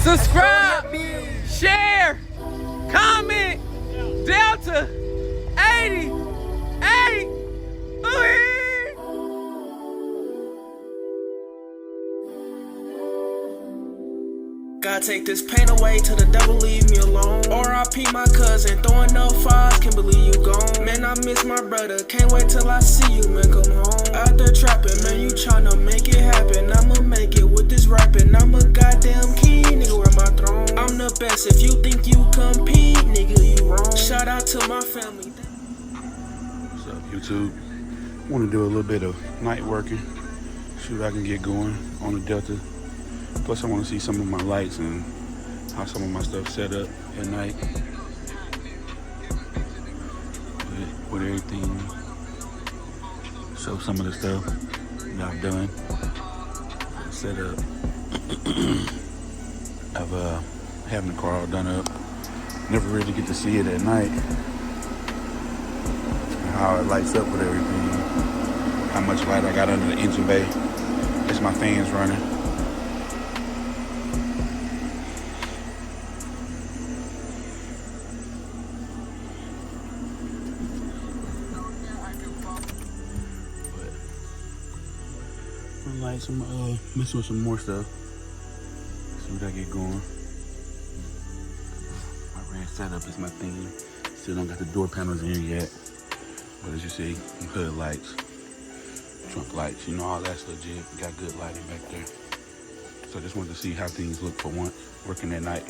subscribe, share, comment, Delta 88. God take this pain away till the devil leave me alone. R.I.P. my cousin, throwing up fives, can't believe you gone. Man, I miss my brother, can't wait till I see you, man, come home. Out there trapping, man, you tryna make it happen. I'ma make it with this rapping, I'm a goddamn king, nigga, where my throne. I'm the best, if you think you compete, nigga, you wrong. Shout out to my family. What's up, YouTube? Want to do a little bit of night working, see what I can get going on the Delta. Plus, I want to see some of my lights and how some of my stuff set up at night. With everything. Show some of the stuff that I've done. Set up. Of having the car all done up. Never really get to see it at night. And how it lights up with everything. How much light I got under the engine bay. It's my fans running. Some messing with some more stuff. See what I get going. My red setup is my theme. Still don't got the door panels in here yet. But as you see, hood lights, trunk lights, you know, all that's legit. Got good lighting back there. So I just wanted to see how things look for once, working at night.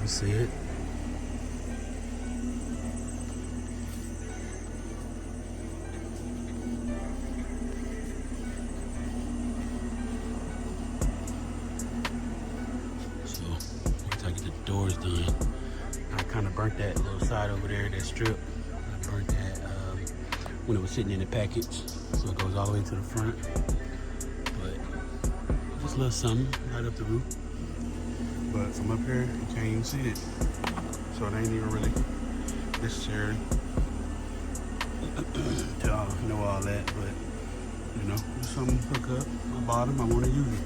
see it. So once I get the doors done, I kind of burnt that little side over there, that strip. I burnt that when it was sitting in the package, so it goes all the way to the front. But just a little something right up the roof. But from up here, you can't even see it. So it ain't even really necessary to know all that. But, you know, there's something to hook up my bottom. I want to use it.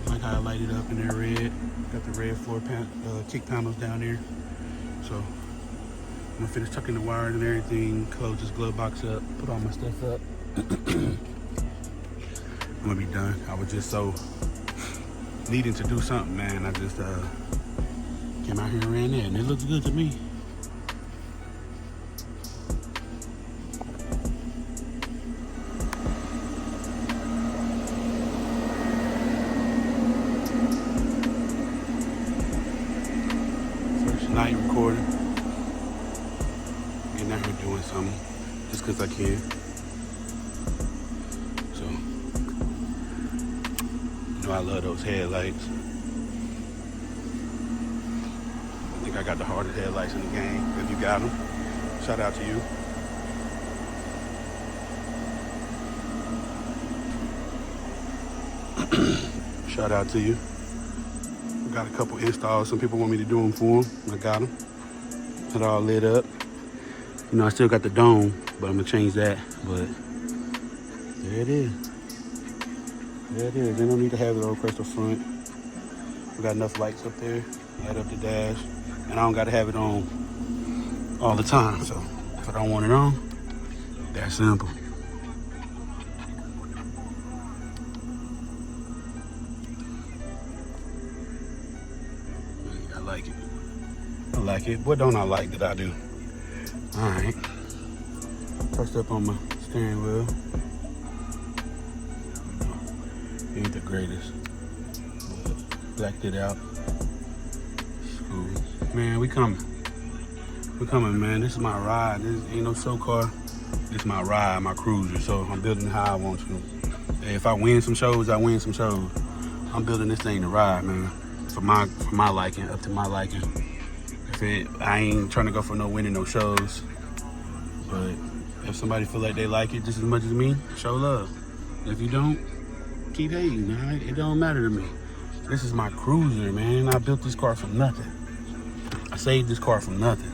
I like how I light it up in there red. Got the red floor kick panels down there. So I'm gonna finish tucking the wires and everything, close this glove box up, put all my stuff up. I'm gonna be done. I was just so needing to do something, man. I just came out here and ran there, and it looks good to me. First night recording. Getting out here doing something just because I can. So, you know I love those headlights. I think I got the hardest headlights in the game. If you got them, shout out to you. Shout out to you. Got a couple installs. Some people want me to do them for them. I got them. It all lit up. You know, I still got the dome, but I'm gonna change that. But there it is. There it is. They don't need to have it all across the front. We got enough lights up there, light up the dash, and I don't gotta have it on all the time. So if I don't want it on, that's simple. I like it. I like it. What don't I like that I do? All right. Touched up on my steering wheel. Ain't the greatest, but blacked it out. It's cool. Man, we coming. We coming, man. This is my ride. This ain't no show car. This is my ride, my cruiser. So I'm building how I want to. If I win some shows, I win some shows. I'm building this thing to ride, man. For my liking, up to my liking. I ain't trying to go for no winning, no shows. But if somebody feel like they like it just as much as me, show love. If you don't, keep hating. All right? It don't matter to me. This is my cruiser, man. I built this car from nothing. I saved this car from nothing.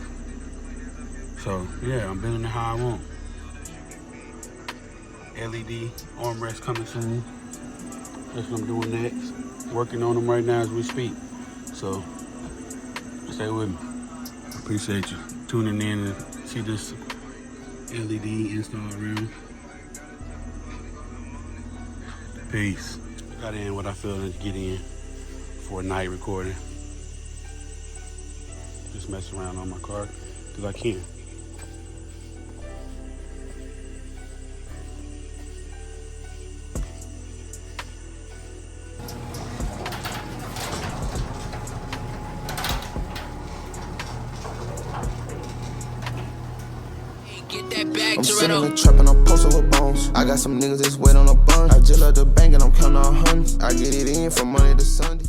So yeah, I'm building it how I want. LED armrest coming soon. That's what I'm doing next. Working on them right now as we speak. So stay with me. I appreciate you tuning in and see this LED install around. Peace. Got in what I feel to get in for a night recording. Just mess around on my car because I can. I'm sitting in the trap and I'm posted with bones. I got some niggas that's wet on a bun. I just love the bank and I'm counting on hundreds. I get it in from Monday to Sunday.